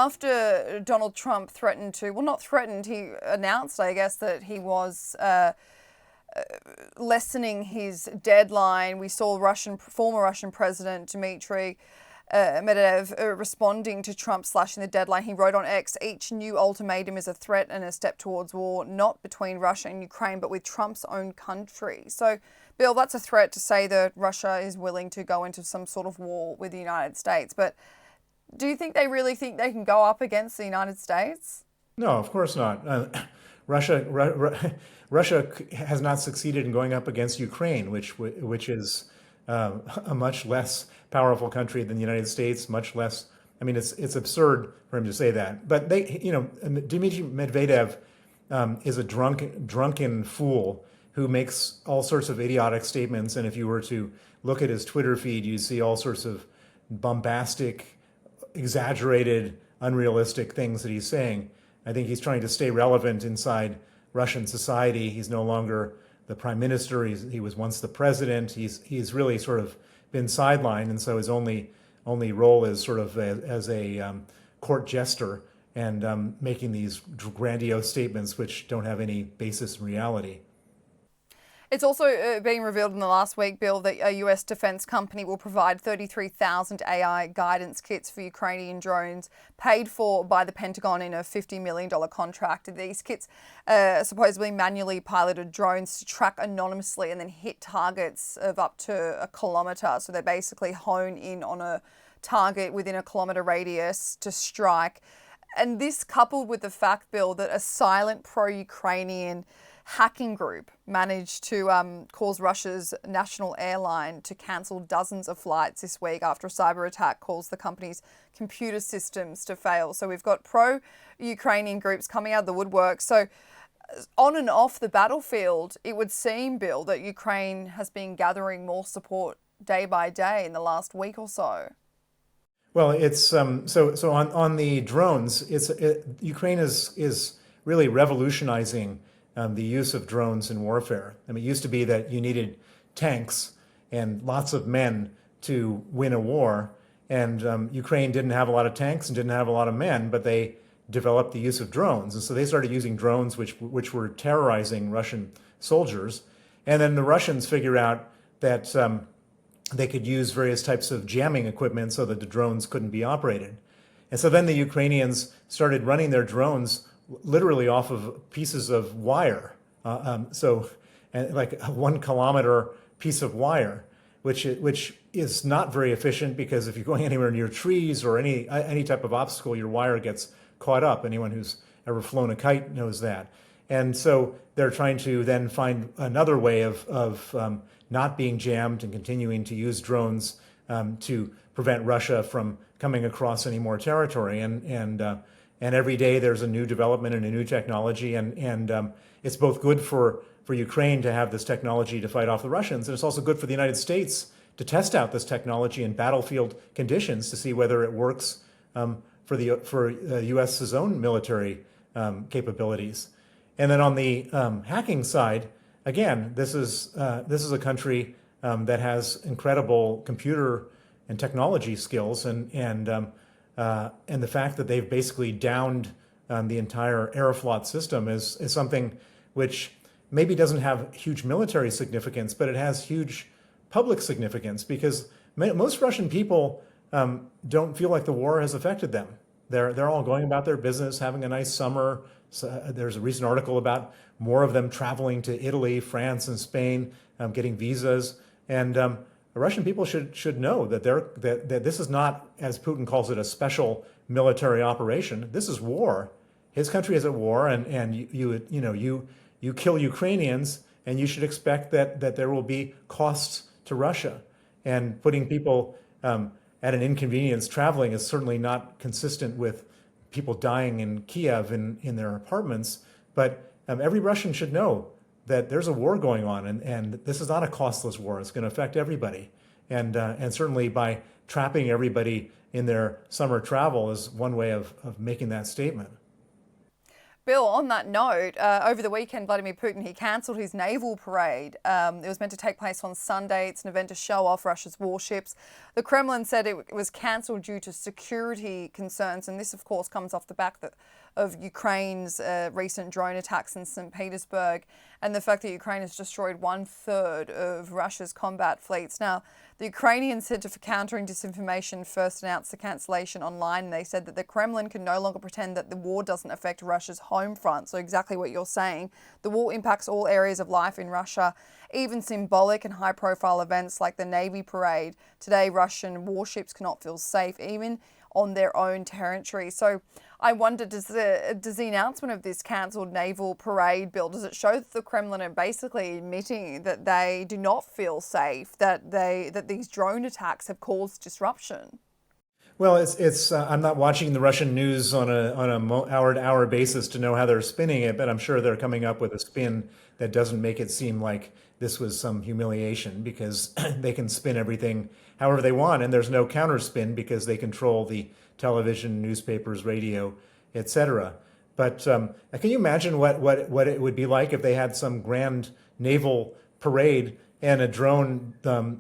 after Donald Trump threatened to, well, not threatened, he announced, I guess, that he was lessening his deadline. We saw former Russian President Dmitry Medvedev responding to Trump slashing the deadline. He wrote on X, "Each new ultimatum is a threat and a step towards war, not between Russia and Ukraine, but with Trump's own country." So, Bill, that's a threat to say that Russia is willing to go into some sort of war with the United States. But do you think they really think they can go up against the United States? No, of course not. Russia has not succeeded in going up against Ukraine, which is a much less powerful country than the United States. Much less. I mean, it's absurd for him to say that. But Dmitry Medvedev is a drunken fool who makes all sorts of idiotic statements. And if you were to look at his Twitter feed, you'd see all sorts of bombastic, exaggerated, unrealistic things that he's saying. I think he's trying to stay relevant inside Russian society. He's no longer the prime minister. He was once the president. He's really sort of been sidelined, and so his only role is sort of as a court jester and making these grandiose statements which don't have any basis in reality. It's also being revealed in the last week, Bill, that a US defense company will provide 33,000 AI guidance kits for Ukrainian drones, paid for by the Pentagon in a $50 million contract. These kits are supposedly manually piloted drones to track anonymously and then hit targets of up to a kilometre. So they basically hone in on a target within a kilometre radius to strike. And this coupled with the fact, Bill, that a silent pro-Ukrainian hacking group managed to cause Russia's national airline to cancel dozens of flights this week after a cyber attack caused the company's computer systems to fail. So we've got pro-Ukrainian groups coming out of the woodwork. So on and off the battlefield, it would seem, Bill, that Ukraine has been gathering more support day by day in the last week or so. Well, it's so on the drones, Ukraine is really revolutionizing the use of drones in warfare. I mean, it used to be that you needed tanks and lots of men to win a war, and Ukraine didn't have a lot of tanks and didn't have a lot of men, but they developed the use of drones, and so they started using drones which were terrorizing Russian soldiers, and then the Russians figured out that they could use various types of jamming equipment so that the drones couldn't be operated. And so then the Ukrainians started running their drones literally off of pieces of wire. Like a 1 kilometer piece of wire, which is not very efficient, because if you're going anywhere near trees or any type of obstacle, your wire gets caught up. Anyone who's ever flown a kite knows that. And so they're trying to then find another way of not being jammed and continuing to use drones to prevent Russia from coming across any more territory. And every day there's a new development and a new technology, and it's both good for Ukraine to have this technology to fight off the Russians, and it's also good for the United States to test out this technology in battlefield conditions to see whether it works for the U.S.'s own military capabilities. And then on the hacking side, again, this is a country that has incredible computer and technology skills, and the fact that they've basically downed the entire Aeroflot system is something which maybe doesn't have huge military significance, but it has huge public significance, because most Russian people don't feel like the war has affected them. They're all going about their business, having a nice summer. So, there's a recent article about more of them traveling to Italy, France, and Spain, getting visas, and Russian people should know that that this is not, as Putin calls it, a special military operation. This is war. His country is at war, and you kill Ukrainians, and you should expect that there will be costs to Russia. And putting people at an inconvenience traveling is certainly not consistent with people dying in Kiev in their apartments. But every Russian should know that there's a war going on, and this is not a costless war. It's going to affect everybody. And certainly by trapping everybody in their summer travel is one way of making that statement. Bill, on that note, over the weekend, Vladimir Putin, he cancelled his naval parade. It was meant to take place on Sunday. It's an event to show off Russia's warships. The Kremlin said it was cancelled due to security concerns, and this, of course, comes off the back of Ukraine's recent drone attacks in St Petersburg and the fact that Ukraine has destroyed 1/3 of Russia's combat fleets. Now, the Ukrainian Center for Countering Disinformation first announced the cancellation online, and they said that the Kremlin can no longer pretend that the war doesn't affect Russia's home front. So exactly what you're saying. The war impacts all areas of life in Russia, even symbolic and high-profile events like the Navy parade. Today, Russian warships cannot feel safe, even on their own territory. So I wonder, does the announcement of this cancelled naval parade, Bill, does it show that the Kremlin are basically admitting that they do not feel safe, that these drone attacks have caused disruption? Well, it's I'm not watching the Russian news on a hour-to-hour basis to know how they're spinning it, but I'm sure they're coming up with a spin that doesn't make it seem like this was some humiliation, because they can spin everything however they want, and there's no counterspin because they control the television, newspapers, radio, etc. But can you imagine what it would be like if they had some grand naval parade and a drone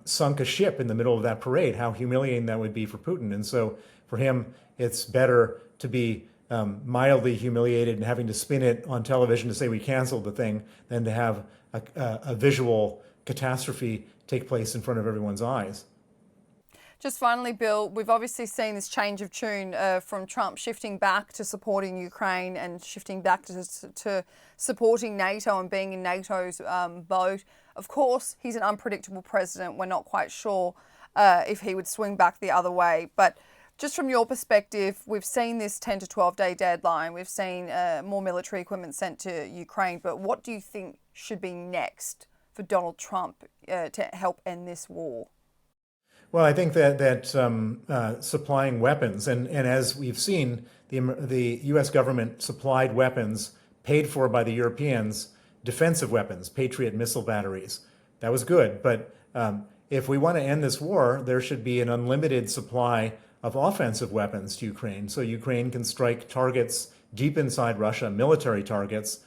sunk a ship in the middle of that parade? How humiliating that would be for Putin. And so for him, it's better to be mildly humiliated and having to spin it on television to say we canceled the thing than to have a visual catastrophe take place in front of everyone's eyes. Just finally, Bill, we've obviously seen this change of tune from Trump shifting back to supporting Ukraine and shifting back to supporting NATO and being in NATO's boat. Of course, he's an unpredictable president. We're not quite sure if he would swing back the other way. But just from your perspective, we've seen this 10 to 12 day deadline. We've seen more military equipment sent to Ukraine. But what do you think should be next for Donald Trump to help end this war? Well, I think that supplying weapons, and as we've seen, the U.S. government supplied weapons paid for by the Europeans, defensive weapons, Patriot missile batteries. That was good, but if we want to end this war, there should be an unlimited supply of offensive weapons to Ukraine, so Ukraine can strike targets deep inside Russia, military targets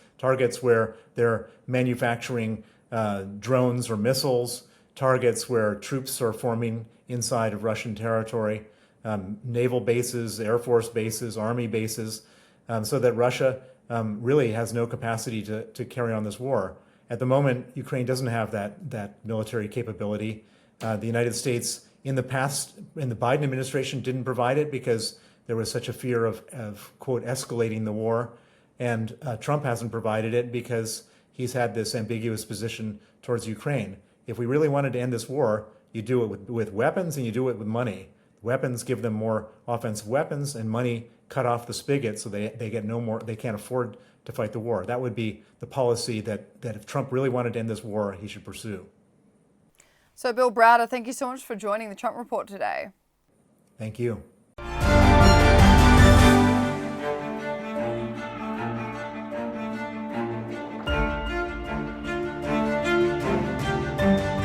where they're manufacturing drones or missiles, targets where troops are forming inside of Russian territory, naval bases, Air Force bases, Army bases, so that Russia really has no capacity to carry on this war. At the moment, Ukraine doesn't have that military capability. The United States, in the past, in the Biden administration, didn't provide it because there was such a fear of quote, escalating the war. And Trump hasn't provided it because he's had this ambiguous position towards Ukraine. If we really wanted to end this war, you do it with weapons and you do it with money. Weapons give them more offensive weapons, and money cut off the spigot so they get no more, they can't afford to fight the war. That would be the policy that if Trump really wanted to end this war, he should pursue. So Bill Browder, thank you so much for joining the Trump Report today. Thank you.